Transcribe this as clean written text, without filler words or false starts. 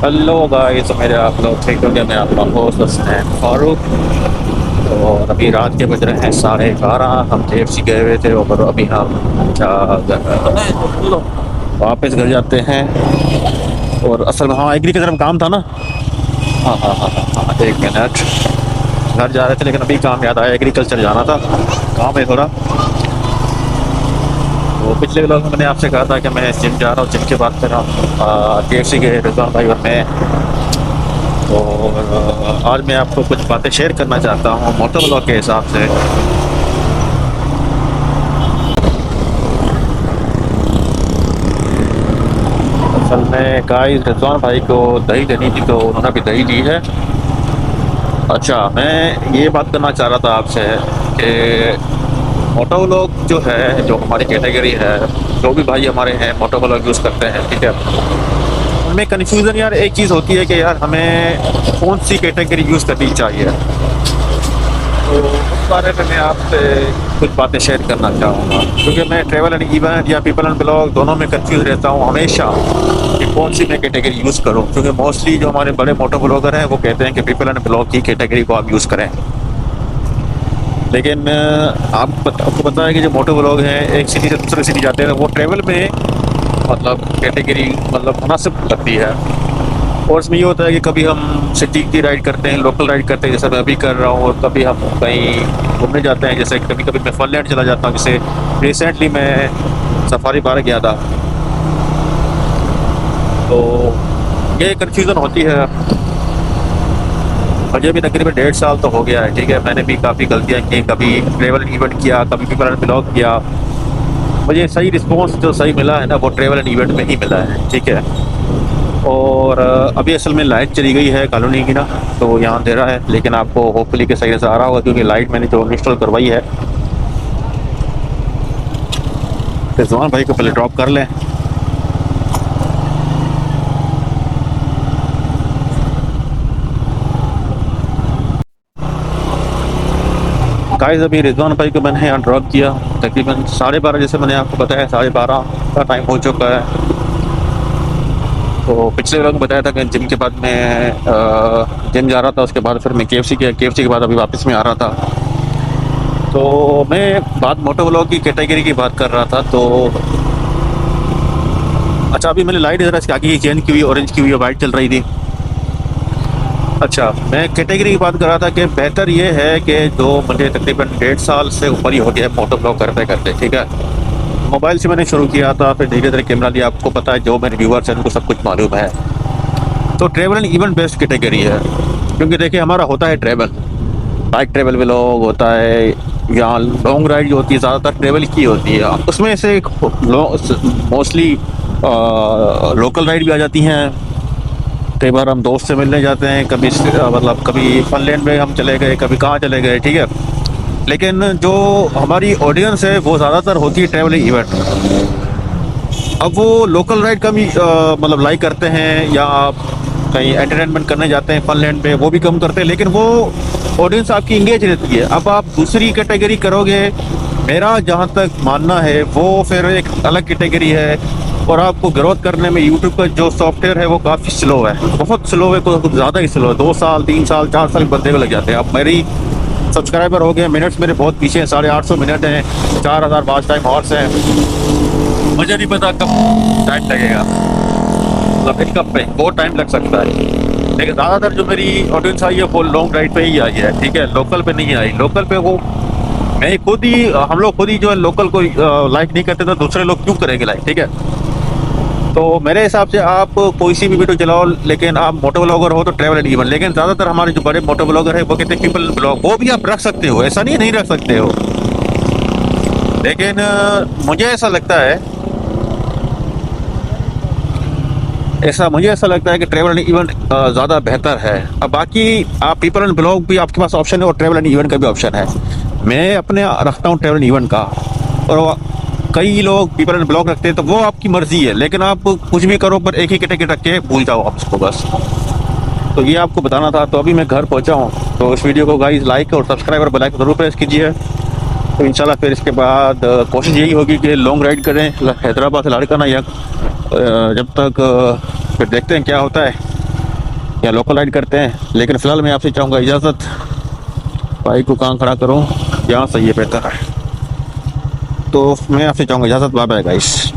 Hello guys, मेरे आप लोग ठीक हो गया। मैं आपका होस्ट हसनैन फारूक। और अभी रात के बज रहे हैं 12:30। हम KFC गए हुए थे और अभी हम वापस घर जाते हैं। और असल में हाँ, एग्री की तरफ काम था ना। हाँ हाँ हाँ हाँ हाँ, 1 मिनट। घर जा रहे थे लेकिन अभी काम याद आया, एग्रीकल्चर जाना था। काम है थोड़ा। तो पिछले व्लॉग में मैंने आपसे कहा था कि मैं जिम जा रहा हूँ। जिम के बाद फिर हम KFC गए, रिजवान भाई और मैं। और आज मैं आपको कुछ बातें शेयर करना चाहता हूँ मोटो व्लॉग के हिसाब से। असल में गाइस, रिजवान भाई को दही लेनी थी तो उन्होंने भी दही ली है। अच्छा, मैं ये बात करना चाह रहा था आपसे कि मोटो व्लॉग जो है, जो हमारी कैटेगरी है, जो भी भाई हमारे हैं मोटो व्लॉग यूज़ करते हैं, ठीक है। उनमें कन्फ्यूज़न यार एक चीज़ होती है कि यार हमें कौन सी कैटेगरी यूज़ करनी चाहिए। तो उस बारे में मैं आपसे कुछ बातें शेयर करना चाहूँगा, क्योंकि मैं ट्रैवल एंड इवेंट या पीपल एंड ब्लॉग दोनों में कंफ्यूज रहता हूँ हमेशा कि कौन सी मैं कैटेगरी यूज़ करूँ। क्योंकि मोस्टली जो हमारे बड़े मोटो ब्लॉगर हैं वो कहते हैं कि पीपल एंड ब्लॉग की कैटेगरी को आप यूज़ करें। लेकिन आपको पता है कि जो मोटो ब्लॉग हैं, एक सिटी से दूसरे सिटी जाते हैं, वो ट्रैवल में मतलब कैटेगरी मतलब मुनासिब लगती है। और इसमें ये होता है कि कभी हम सिटी की राइड करते हैं, लोकल राइड करते हैं, जैसे मैं अभी कर रहा हूँ। और कभी हम कहीं घूमने जाते हैं, जैसे कभी कभी मैं फनलैंड चला जाता हूँ। जैसे रिसेंटली मैं सफारी पार्क गया था। तो ये कन्फ्यूज़न होती है। मुझे भी तकरीबन 1.5 साल तो हो गया है, ठीक है। मैंने भी काफ़ी गलतियाँ की, कभी ट्रैवल इवेंट किया, कभी पीपल ब्लॉग किया। मुझे सही रिस्पॉन्स जो सही मिला है ना, वो ट्रैवल एंड इवेंट में ही मिला है, ठीक है। और अभी असल में लाइट चली गई है कॉलोनी की ना, तो यहाँ अंधेरा है। लेकिन आपको होपफुली के सही नज़र आ रहा होगा, क्योंकि लाइट मैंने जो इंस्टॉल करवाई है। रिजवान भाई को पहले ड्रॉप कर लें। गाइस, अभी रिजवान भाई को मैंने यहाँ ड्रॉप किया तकरीबन 12:30, जैसे मैंने आपको बताया 12:30 का टाइम हो चुका है। तो पिछले लोग बताया था कि जिम के बाद मैं जिम जा रहा था, उसके बाद फिर मैं KFC किया, KFC के बाद अभी वापस में आ रहा था। तो मैं बात मोटो व्लॉग की कैटेगरी की बात कर रहा था। तो अच्छा, अभी मैंने लाइट ज़रा इसके आगे ही चेंज की हुई, ऑरेंज की हुई, वाइट चल रही थी। अच्छा, मैं कैटेगरी की बात कर रहा था कि बेहतर ये है कि जो मुझे तकरीबन 1.5 साल से ऊपर ही हो गया है मोटो ब्लॉग करते करते, ठीक है। मोबाइल से मैंने शुरू किया था, फिर धीरे धीरे कैमरा लिया। आपको पता है, जो मेरे व्यूअर्स हैं उनको सब कुछ मालूम है। तो travel and event best category है, क्योंकि देखिए हमारा होता है ट्रैवल, बाइक ट्रैवल व्लॉग होता है, या लॉन्ग राइड जो होती है ज़्यादातर ट्रैवल की होती है। उसमें से मोस्टली लोकल राइड भी आ जाती हैं। कई बार हम दोस्त से मिलने जाते हैं, कभी मतलब कभी फनलैंड में हम चले गए, कभी कहाँ चले गए, ठीक है। लेकिन जो हमारी ऑडियंस है वो ज़्यादातर होती है ट्रैवल इवेंट। अब वो लोकल राइड कम ही मतलब लाइक करते हैं, या कहीं एंटरटेनमेंट करने जाते हैं फनलैंड पे, वो भी कम करते हैं। लेकिन वो ऑडियंस आपकी इंगेज रहती है। अब आप दूसरी कैटेगरी करोगे, मेरा जहाँ तक मानना है, वो फिर एक अलग कैटेगरी है। और आपको ग्रोथ करने में यूट्यूब का जो सॉफ्टवेयर है वो काफ़ी स्लो है, बहुत स्लो है, कुछ ज़्यादा ही स्लो है। 2 साल 3 साल 4 साल बंदे को लग जाते हैं। अब मेरी सब्सक्राइबर हो गए, मिनट्स मेरे बहुत पीछे हैं, 850 मिनट हैं, 4000 वॉच टाइम हॉर्स हैं। मुझे नहीं पता कब टाइम लगेगा, मतलब इनकम पे बहुत टाइम लग सकता है। लेकिन ज़्यादातर जो मेरी ऑडियंस आई है वो लॉन्ग राइड पे ही आई है, ठीक है। लोकल पे नहीं आई। लोकल पे वो मैं खुद ही, हम लोग खुद ही जो है लोकल को लाइक नहीं करते, तो दूसरे लोग क्यों करेंगे लाइक, ठीक है। तो मेरे हिसाब से आप कोई सी भी वीडियो चलाओ, लेकिन आप मोटो ब्लॉगर हो तो ट्रैवल एंड इवेंट। लेकिन ज़्यादातर हमारे जो बड़े मोटो ब्लॉगर है वो कहते हैं पीपल ब्लॉग, वो भी आप रख सकते हो, ऐसा नहीं है नहीं रख सकते हो। लेकिन मुझे ऐसा लगता है कि ट्रैवल एंड इवेंट ज़्यादा बेहतर है। अब बाकी आप पीपल एंड ब्लॉग भी आपके पास ऑप्शन है, और ट्रैवल एंड इवेंट का भी ऑप्शन है। मैं अपने रखता हूँ ट्रैवल एंड इवेंट का, और कई लोग पीपल एंड ब्लॉग रखते हैं, तो वो आपकी मर्ज़ी है। लेकिन आप कुछ भी करो, पर एक ही कैटेगरी रख के भूल जाओ आप उसको बस। तो ये आपको बताना था। तो अभी मैं घर पहुँचा हूँ, तो इस वीडियो को गाइस लाइक और सब्सक्राइब और बेल आइकन ज़रूर प्रेस कीजिए। तो इंशाल्लाह फिर इसके बाद कोशिश यही होगी कि लॉन्ग राइड करें हैदराबाद से लाड़काना, या जब तक फिर देखते हैं क्या होता है। या लोकल राइड करते हैं। लेकिन फ़िलहाल मैं आपसे चाहूँगा इजाज़त, बाइक को कहाँ खड़ा करूँ, जहाँ सही है बेहतर है। तो मैं आपसे चाहूँगा इजाज़त, बाय बाय गाइस।